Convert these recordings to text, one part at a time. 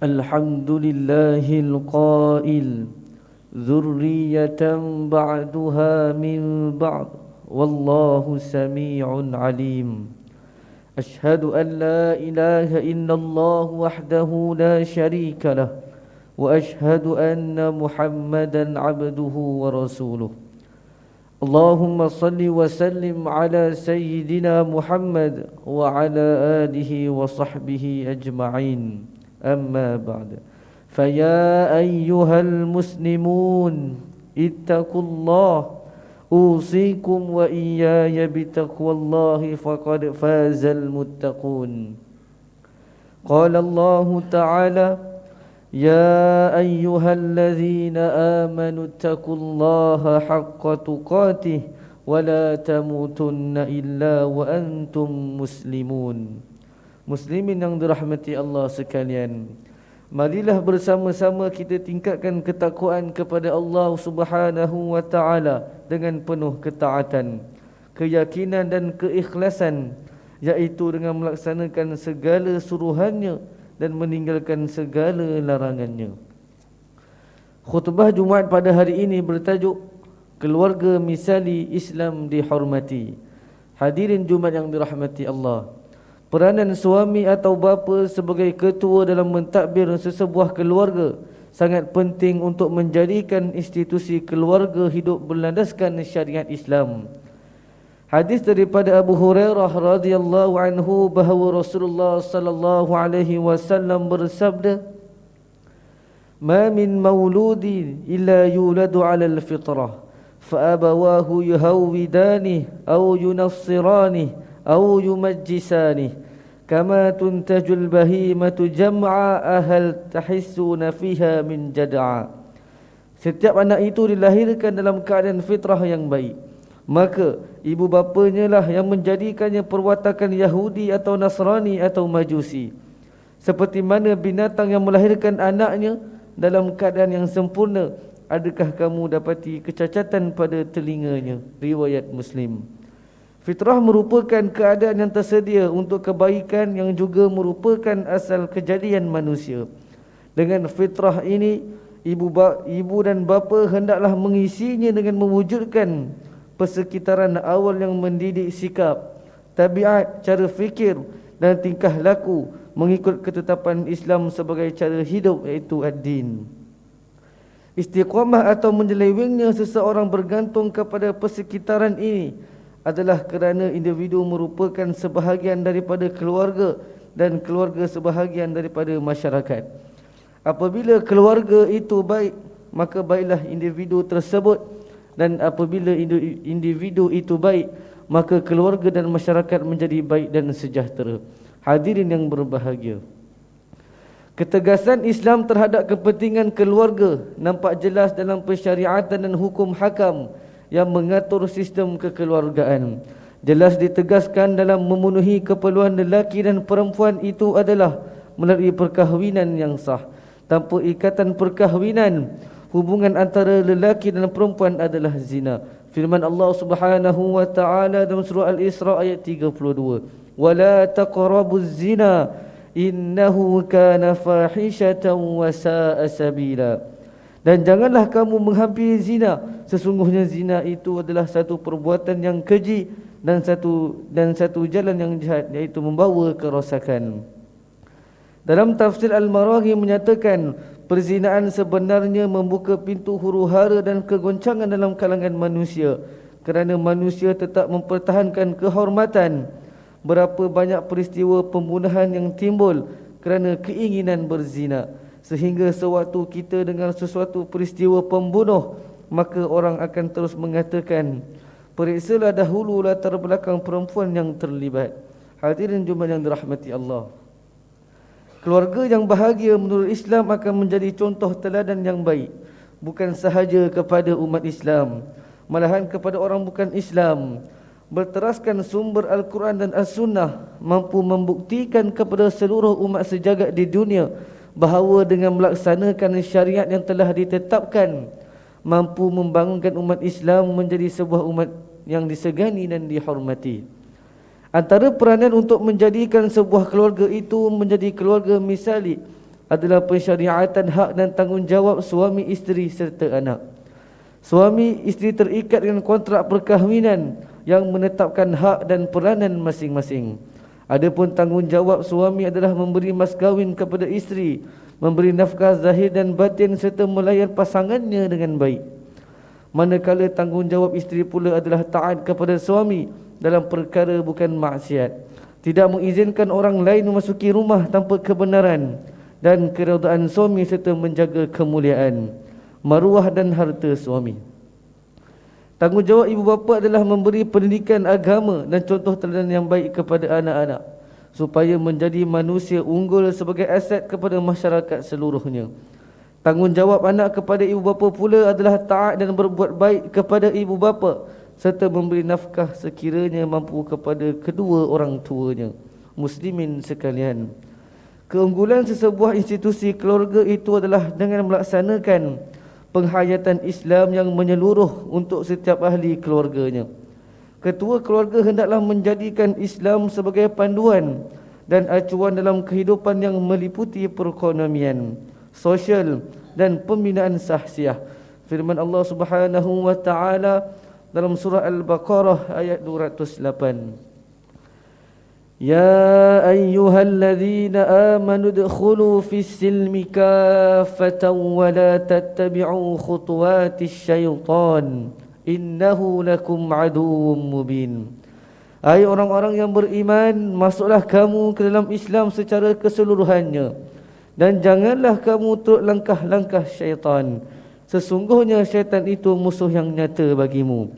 الحمد لله القائل ذرية بعدها من بعد والله سميع عليم أشهد أن لا إله إلا الله وحده لا شريك له وأشهد أن محمدا عبده ورسوله اللهم صل وسلم على سيدنا محمد وعلى آله وصحبه أجمعين أما بعد فيا أيها المسلمون اتقوا الله أوصيكم وإياي بتقوى الله فقد فاز المتقون قال الله تعالى يا أيها الذين آمنوا اتقوا الله حق تقاته ولا تموتن إلا وأنتم مسلمون. Muslimin yang dirahmati Allah sekalian, marilah bersama-sama kita tingkatkan ketakwaan kepada Allah Subhanahu wa taala dengan penuh ketaatan, keyakinan dan keikhlasan, iaitu dengan melaksanakan segala suruhannya dan meninggalkan segala larangannya. Khutbah Jumaat pada hari ini bertajuk Keluarga Misali Islam Dihormati. Hadirin Jumaat yang dirahmati Allah, peranan suami atau bapa sebagai ketua dalam mentadbir sesebuah keluarga sangat penting untuk menjadikan institusi keluarga hidup berlandaskan syariat Islam. Hadis daripada Abu Hurairah radhiyallahu anhu bahawa Rasulullah sallallahu alaihi wasallam bersabda, "Ma min mauludin illa yuladu 'ala al-fitrah, fa abawahu yuhawwidani aw yunassirani aw yumajjisani, kama tuntajul bahimatu jam'a ahal tahissuna fiha min jad'a." Setiap anak itu dilahirkan dalam keadaan fitrah yang baik, maka ibu bapanya lah yang menjadikannya perwatakan Yahudi atau Nasrani atau Majusi. Seperti mana binatang yang melahirkan anaknya dalam keadaan yang sempurna, adakah kamu dapati kecacatan pada telinganya? Riwayat Muslim. Fitrah merupakan keadaan yang tersedia untuk kebaikan yang juga merupakan asal kejadian manusia. Dengan fitrah ini, ibu dan bapa hendaklah mengisinya dengan mewujudkan persekitaran awal yang mendidik sikap, tabiat, cara fikir dan tingkah laku mengikut ketetapan Islam sebagai cara hidup, iaitu ad-din. Istiqamah atau menjelewengnya seseorang bergantung kepada persekitaran ini adalah kerana individu merupakan sebahagian daripada keluarga dan keluarga sebahagian daripada masyarakat. Apabila keluarga itu baik, maka baiklah individu tersebut, dan apabila individu itu baik, maka keluarga dan masyarakat menjadi baik dan sejahtera. Hadirin yang berbahagia, ketegasan Islam terhadap kepentingan keluarga nampak jelas dalam pensyariatan dan hukum hakam yang mengatur sistem kekeluargaan. Jelas ditegaskan dalam memenuhi keperluan lelaki dan perempuan itu adalah melalui perkahwinan yang sah. Tanpa ikatan perkahwinan, hubungan antara lelaki dan perempuan adalah zina. Firman Allah Subhanahu wa taala dalam surah Al-Isra ayat 32, "Wala taqrabuz zina innahu kana fahishatan wa sa'a sabila." Dan janganlah kamu menghampiri zina, sesungguhnya zina itu adalah satu perbuatan yang keji dan satu jalan yang jahat, iaitu membawa kerosakan. Dalam tafsir Al-Maraghi menyatakan, perzinaan sebenarnya membuka pintu huru-hara dan kegoncangan dalam kalangan manusia, kerana manusia tetap mempertahankan kehormatan. Berapa banyak peristiwa pembunuhan yang timbul kerana keinginan berzina, sehingga sewaktu kita dengar sesuatu peristiwa pembunuh, maka orang akan terus mengatakan, periksalah dahulu latar belakang perempuan yang terlibat. Hadirin Jumaat yang dirahmati Allah, keluarga yang bahagia menurut Islam akan menjadi contoh teladan yang baik, bukan sahaja kepada umat Islam, malahan kepada orang bukan Islam. Berteraskan sumber Al-Quran dan As-Sunnah mampu membuktikan kepada seluruh umat sejagat di dunia bahawa dengan melaksanakan syariat yang telah ditetapkan, mampu membangunkan umat Islam menjadi sebuah umat yang disegani dan dihormati. Antara peranan untuk menjadikan sebuah keluarga itu menjadi keluarga misali adalah pensyariatan hak dan tanggungjawab suami, isteri serta anak. Suami isteri terikat dengan kontrak perkahwinan yang menetapkan hak dan peranan masing-masing. Adapun tanggungjawab suami adalah memberi mas kahwin kepada isteri, memberi nafkah zahir dan batin serta melayan pasangannya dengan baik. Manakala tanggungjawab isteri pula adalah taat kepada suami dalam perkara bukan maksiat, tidak mengizinkan orang lain memasuki rumah tanpa kebenaran dan keredaan suami serta menjaga kemuliaan, maruah dan harta suami. Tanggungjawab ibu bapa adalah memberi pendidikan agama dan contoh teladan yang baik kepada anak-anak supaya menjadi manusia unggul sebagai aset kepada masyarakat seluruhnya. Tanggungjawab anak kepada ibu bapa pula adalah taat dan berbuat baik kepada ibu bapa serta memberi nafkah sekiranya mampu kepada kedua orang tuanya. Muslimin sekalian, keunggulan sesebuah institusi keluarga itu adalah dengan melaksanakan penghayatan Islam yang menyeluruh untuk setiap ahli keluarganya. Ketua keluarga hendaklah menjadikan Islam sebagai panduan dan acuan dalam kehidupan yang meliputi perekonomian, sosial dan pembinaan sahsiah. Firman Allah Subhanahu wa taala dalam surah Al-Baqarah ayat 208. يا أيها الذين آمنوا ادخلوا في السلم كافة ولا تتبعوا خطوات الشيطان إنه لكم عدو مبين. Hai orang-orang yang beriman, masuklah kamu ke dalam Islam secara keseluruhannya dan janganlah kamu turut langkah-langkah syaitan. Sesungguhnya syaitan itu musuh yang nyata bagimu.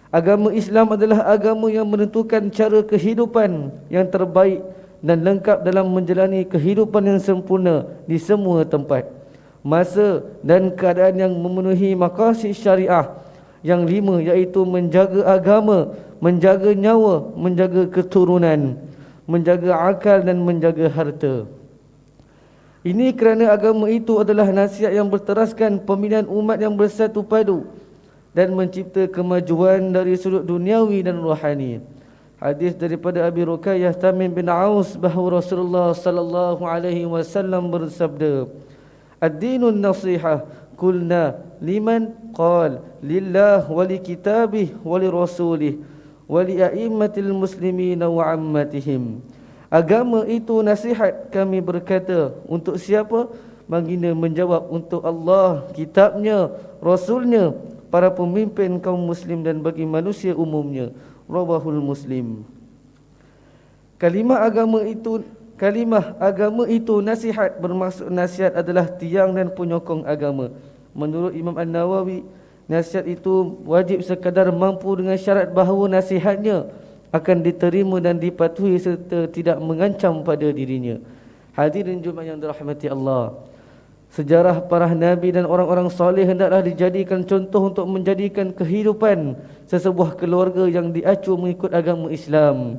Agama Islam adalah agama yang menentukan cara kehidupan yang terbaik dan lengkap dalam menjalani kehidupan yang sempurna di semua tempat, masa dan keadaan yang memenuhi maqasid syariah yang 5, iaitu menjaga agama, menjaga nyawa, menjaga keturunan, menjaga akal dan menjaga harta. Ini kerana agama itu adalah nasihat yang berteraskan pembinaan umat yang bersatu padu dan mencipta kemajuan dari sudut duniawi dan rohani. Hadis daripada Abi Ruqayyah Tamim bin Aus bahawa Rasulullah sallallahu alaihi wasallam bersabda, "Ad-dinun nasihah." Qulna liman? Qal lillah wa li kitabih wa li rasulih wa li a'immatil muslimin wa ammatihim. Agama itu nasihat. Kami berkata, untuk siapa? Baginda menjawab, untuk Allah, kitabnya, rasulnya, para pemimpin kaum muslim dan bagi manusia umumnya. Rawahul Muslim. Kalimah agama itu nasihat, bermaksud nasihat adalah tiang dan penyokong agama. Menurut Imam An-Nawawi, nasihat itu wajib sekadar mampu dengan syarat bahawa nasihatnya akan diterima dan dipatuhi serta tidak mengancam pada dirinya. Hadirin Jumaat yang dirahmati Allah, sejarah para nabi dan orang-orang soleh hendaklah dijadikan contoh untuk menjadikan kehidupan sesebuah keluarga yang diacu mengikut agama Islam.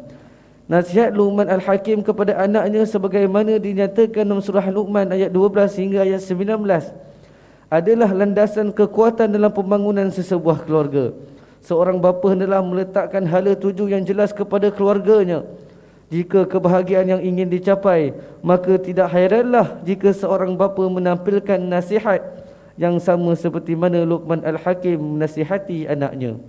Nasihat Luqman Al-Hakim kepada anaknya sebagaimana dinyatakan dalam surah Luqman ayat 12 hingga ayat 19 adalah landasan kekuatan dalam pembangunan sesebuah keluarga. Seorang bapa hendaklah meletakkan hala tuju yang jelas kepada keluarganya. Jika kebahagiaan yang ingin dicapai, maka tidak hairanlah jika seorang bapa menampilkan nasihat yang sama seperti mana Luqman Al-Hakim menasihati anaknya.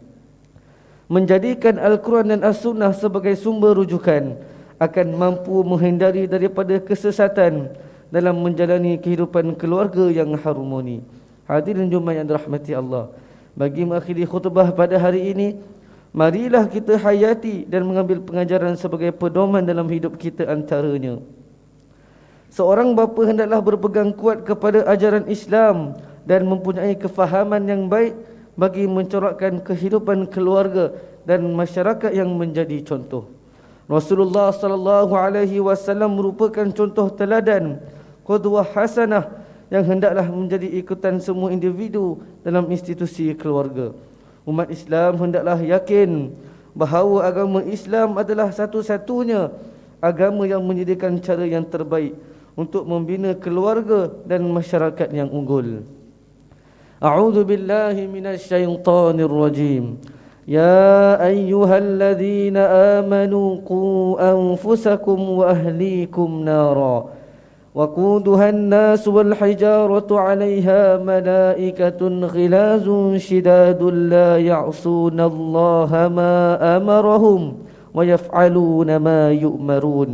Menjadikan Al-Quran dan As-Sunnah sebagai sumber rujukan akan mampu menghindari daripada kesesatan dalam menjalani kehidupan keluarga yang harmoni. Hadirin Jumaat yang dirahmati Allah, bagi mengakhiri khutbah pada hari ini, marilah kita hayati dan mengambil pengajaran sebagai pedoman dalam hidup kita antaranya. Seorang bapa hendaklah berpegang kuat kepada ajaran Islam dan mempunyai kefahaman yang baik bagi mencorakkan kehidupan keluarga dan masyarakat yang menjadi contoh. Rasulullah sallallahu alaihi wasallam merupakan contoh teladan, qudwah hasanah yang hendaklah menjadi ikutan semua individu dalam institusi keluarga. Umat Islam hendaklah yakin bahawa agama Islam adalah satu-satunya agama yang menyediakan cara yang terbaik untuk membina keluarga dan masyarakat yang unggul. A'udzu billahi minasyaitonir rajim. Ya ayyuhalladzina amanu qu anfusakum wa ahlikum nara وقودها الناس والحجارة عليها ملائكة غلاظ شداد لا يعصون الله ما أمرهم ويفعلون ما يؤمرون.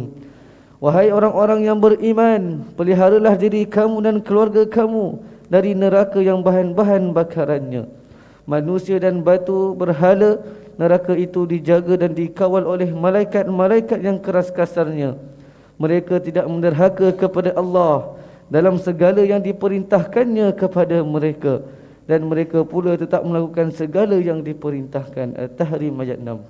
Wahai orang-orang yang beriman, peliharalah diri kamu dan keluarga kamu dari neraka yang bahan-bahan bakarannya. Manusia dan batu berhala neraka itu dijaga dan dikawal oleh malaikat-malaikat yang keras kasarnya. Mereka tidak menderhaka kepada Allah dalam segala yang diperintahkannya kepada mereka, dan mereka pula tetap melakukan segala yang diperintahkan. At-Tahrim ayat 6.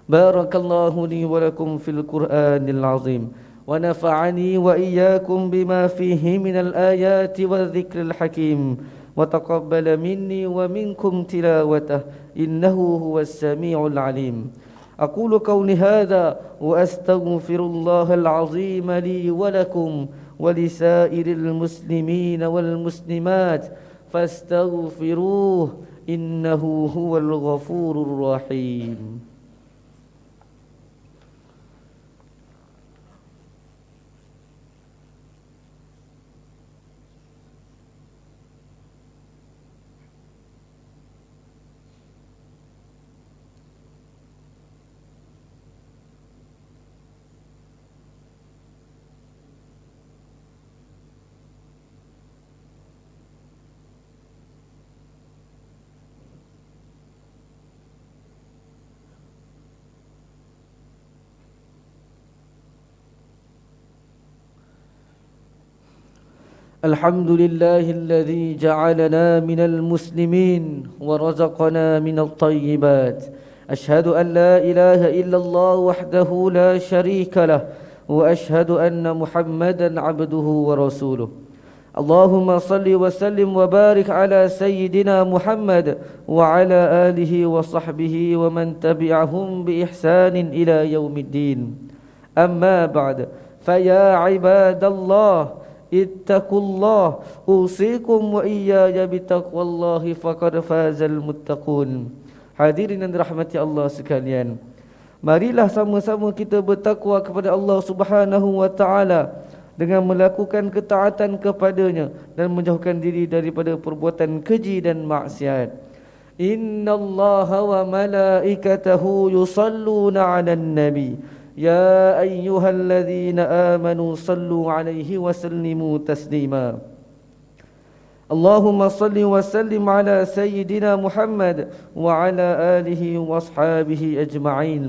Barakallahu li wa lakum fil Qur'anil azim wa nafa'ani wa iyyakum bima fihi minal ayati wadh-dhikril hakim wa taqabbala minni wa minkum tilawatah innahu huwas samiul alim. أقول قولي هذا وأستغفر الله العظيم لي ولكم ولسائر المسلمين والمسلمات فاستغفروه إنه هو الغفور الرحيم. الحمد لله الذي جعلنا من المسلمين ورزقنا من الطيبات. أشهد أن لا إله إلا الله وحده لا شريك له وأشهد أن محمدا عبده ورسوله. اللهم صل وسلم وبارك على سيدنا محمد وعلى آله وصحبه ومن تبعهم بإحسان إلى يوم الدين. أما بعد فيا عباد الله ittaqullah usikum wa iyaya bitaqwallahi faqad fazal muttaqun. Hadirin yang dirahmati Allah sekalian, marilah sama-sama kita bertakwa kepada Allah Subhanahu wa taala dengan melakukan ketaatan kepadanya dan menjauhkan diri daripada perbuatan keji dan maksiat. Innallaha wa malaikatahu yusalluna 'alan nabi يا أيها الذين آمنوا صلوا عليه وسلموا تسليما. اللهم صل وسلم على سيدنا محمد وعلى آله وأصحابه أجمعين.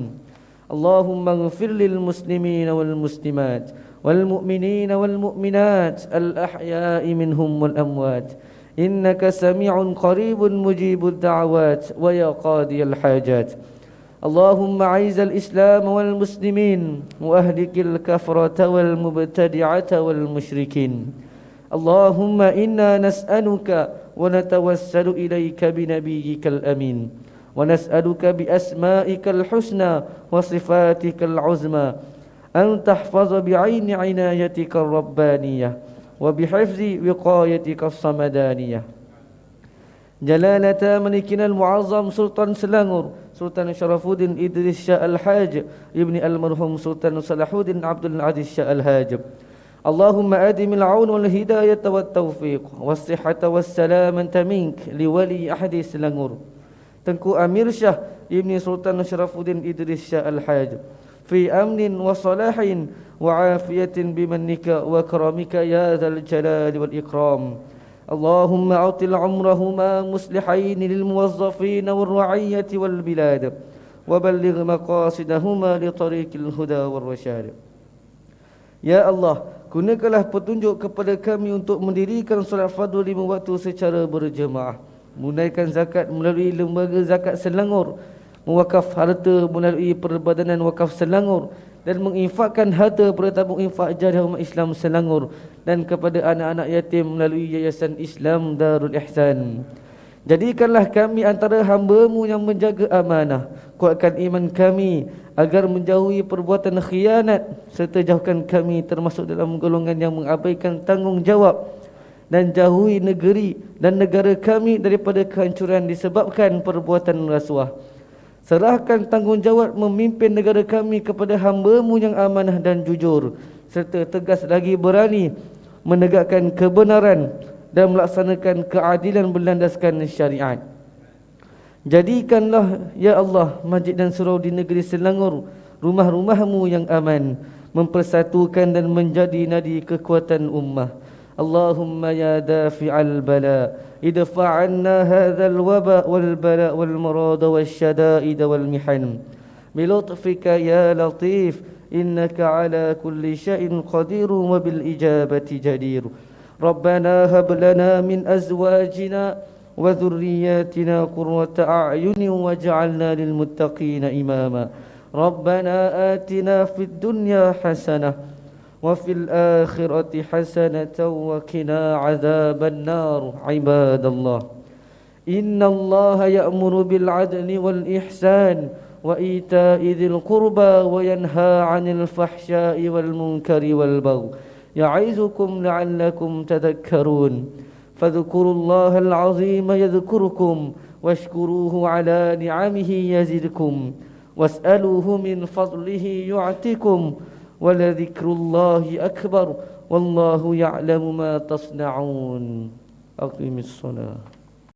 اللهم اغفر للمسلمين والمسلمات والمؤمنين والمؤمنات الأحياء منهم والأموات إنك سميع قريب مجيب الدعوات ويا قاضي الحاجات. اللهم أعز الإسلام والمسلمين وأهلك الكفرة والمبتدعة والمشركين. اللهم إنا نسألك ونتوسل إليك بنبيك الأمين ونسألك بأسمائك الحسنى وصفاتك العظمى أن تحفظ بعين عنايتك الربانية وبحفظ وقايتك الصمدانية جلالة ملكنا المعظم سلطان سلانغور Sultan Syarafuddin Idris Shah Al-Haj Ibni Al-Marhum Sultan Salahuddin Abdul Aziz Shah Al-Haj. Allahumma adimil aun wal hidayata wat taufiq was sihhata was salamata mink liwali ahdi Selangor Tengku Amir Shah Ibni Sultan Syarafuddin Idris Shah Al-Haj fi amnin wa salahin wa afiyatin bimannika wa karamika ya dzal jalali wal ikram. اللهم أعطل عمرهما مصلحين للموظفين والرعية والبلاد وبلغ مقاصدهما لطريق الهدى والرشاد. Ya Allah, gunakanlah petunjuk kepada kami untuk mendirikan solat fardu 5 waktu secara berjemaah, menunaikan zakat melalui lembaga zakat Selangor, mewakaf harta melalui Perbadanan Wakaf Selangor, dan menginfakkan harta pada tabung infak jariah umat Islam Selangor, dan kepada anak-anak yatim melalui Yayasan Islam Darul Ihsan. Jadikanlah kami antara hamba-Mu yang menjaga amanah. Kuatkan iman kami agar menjauhi perbuatan khianat, serta jauhkan kami termasuk dalam golongan yang mengabaikan tanggungjawab, dan jauhi negeri dan negara kami daripada kehancuran disebabkan perbuatan rasuah. Serahkan tanggungjawab memimpin negara kami kepada hamba-Mu yang amanah dan jujur, serta tegas lagi berani menegakkan kebenaran dan melaksanakan keadilan berlandaskan syariat. Jadikanlah ya Allah masjid dan surau di negeri Selangor rumah-rumahmu yang aman, mempersatukan dan menjadi nadi kekuatan ummah. Allahumma ya dafi'al bala idfa' anna hadzal waba wal bala wal marad wasyada'id wal mihan bilutfika ya latif innaka ala kulli syai'in qadir wa bil ijabati jadir. Rabbana hab lana min azwajina وذرياتنا قرة أعين واجعلنا للمتقين إماما. ربنا آتنا في الدنيا حسنة وفي الآخرة حسنة وقنا عذاب النار. عباد الله إن الله يأمر بالعدل والإحسان وإيتاء ذي القربى وينهى عن الفحشاء والمنكر والبغي يعظكم لعلكم تذكرون. فاذكروا الله العظيم يذكركم واشكروه على نعمه يزدكم واسألوه من فضله يعطكم ولذكر الله أكبر والله يعلم ما تصنعون. أقم الصلاة.